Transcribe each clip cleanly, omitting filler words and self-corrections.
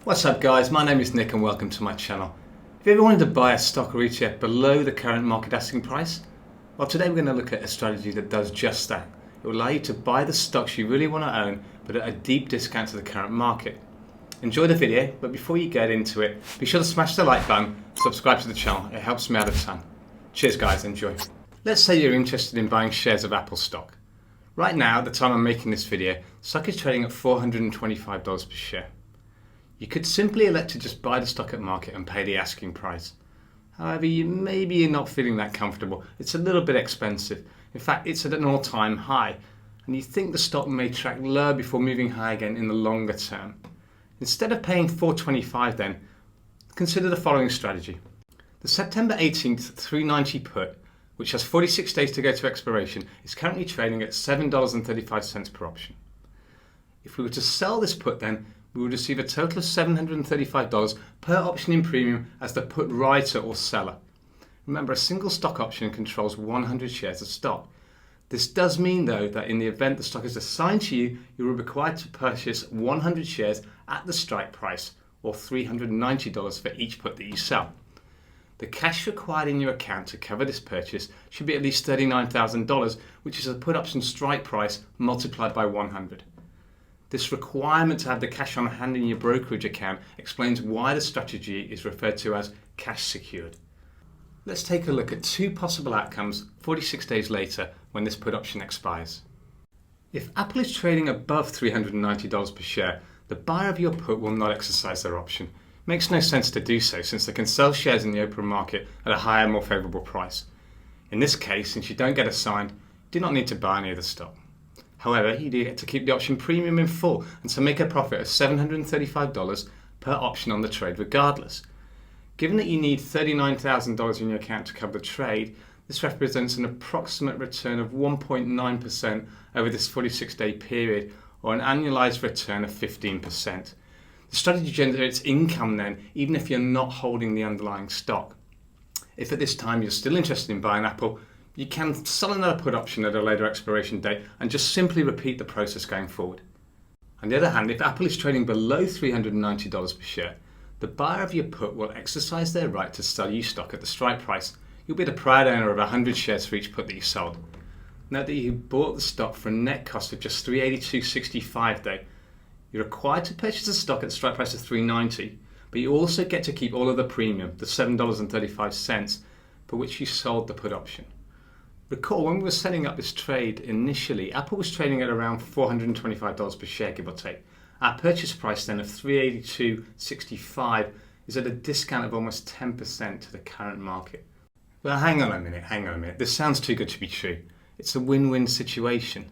What's up guys, my name is Nick and welcome to my channel. If you ever wanted to buy a stock or ETF below the current market asking price, well today we're going to look at a strategy that does just that. It will allow you to buy the stocks you really want to own but at a deep discount to the current market. Enjoy the video, but before you get into it, be sure to smash the like button, subscribe to the channel, it helps me out a ton. Cheers guys, enjoy. Let's say you're interested in buying shares of Apple stock. Right now, at the time I'm making this video, stock is trading at $425 per share. You could simply elect to just buy the stock at market and pay the asking price. However, maybe you're not feeling that comfortable. It's a little bit expensive. In fact, it's at an all-time high, and you think the stock may track lower before moving high again in the longer term. Instead of paying $425 then, consider the following strategy. The September 18th 390 put, which has 46 days to go to expiration, is currently trading at $7.35 per option. If we were to sell this put then, we would receive a total of $735 per option in premium as the put writer or seller. Remember, a single stock option controls 100 shares of stock. This does mean though that in the event the stock is assigned to you, you are required to purchase 100 shares at the strike price or $390 for each put that you sell. The cash required in your account to cover this purchase should be at least $39,000, which is the put option strike price multiplied by 100. This requirement to have the cash on hand in your brokerage account explains why the strategy is referred to as cash secured. Let's take a look at two possible outcomes 46 days later when this put option expires. If Apple is trading above $390 per share, the buyer of your put will not exercise their option. It makes no sense to do so since they can sell shares in the open market at a higher, more favourable price. In this case, since you don't get assigned, you do not need to buy any of the stock. However, you do get to keep the option premium in full and to make a profit of $735 per option on the trade regardless. Given that you need $39,000 in your account to cover the trade, this represents an approximate return of 1.9% over this 46-day period, or an annualized return of 15%. The strategy generates income then, even if you're not holding the underlying stock. If at this time you're still interested in buying Apple, you can sell another put option at a later expiration date and just simply repeat the process going forward. On the other hand, if Apple is trading below $390 per share, the buyer of your put will exercise their right to sell you stock at the strike price. You'll be the proud owner of 100 shares for each put that you sold. Note that you bought the stock for a net cost of just $382.65 though. You're required to purchase the stock at the strike price of $390, but you also get to keep all of the premium, the $7.35, for which you sold the put option. Recall, when we were setting up this trade initially, Apple was trading at around $425 per share, give or take. Our purchase price then of $382.65 is at a discount of almost 10% to the current market. Well, hang on a minute. This sounds too good to be true. It's a win-win situation.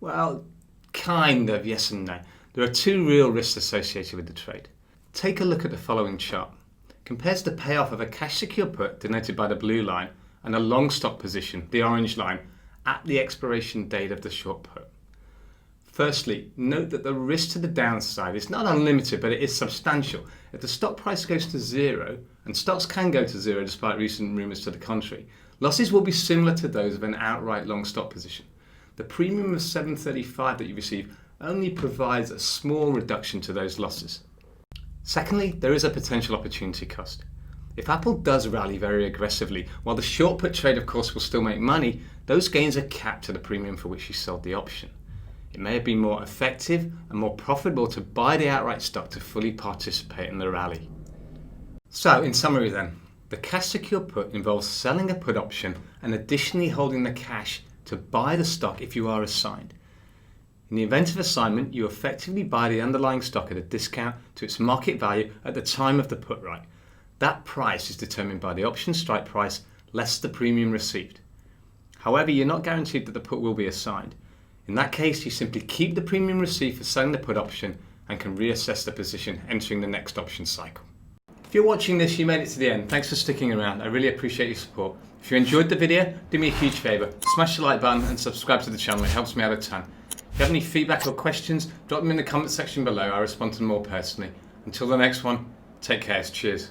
Well, kind of, yes and no. There are two real risks associated with the trade. Take a look at the following chart. It compares the payoff of a cash secure put, denoted by the blue line, and a long stock position, the orange line, at the expiration date of the short put. Firstly, note that the risk to the downside is not unlimited, but it is substantial. If the stock price goes to zero, and stocks can go to zero despite recent rumours to the contrary, losses will be similar to those of an outright long stock position. The premium of $735 that you receive only provides a small reduction to those losses. Secondly, there is a potential opportunity cost. If Apple does rally very aggressively, while the short put trade of course will still make money, those gains are capped to the premium for which you sold the option. It may have been more effective and more profitable to buy the outright stock to fully participate in the rally. So in summary then, the cash secure put involves selling a put option and additionally holding the cash to buy the stock if you are assigned. In the event of assignment, you effectively buy the underlying stock at a discount to its market value at the time of the put right. That price is determined by the option strike price less the premium received. However, you're not guaranteed that the put will be assigned. In that case, you simply keep the premium received for selling the put option and can reassess the position entering the next option cycle. If you're watching this, you made it to the end. Thanks for sticking around. I really appreciate your support. If you enjoyed the video, do me a huge favour. Smash the like button and subscribe to the channel. It helps me out a ton. If you have any feedback or questions, drop them in the comment section below. I respond to them more personally. Until the next one, take care. Cheers.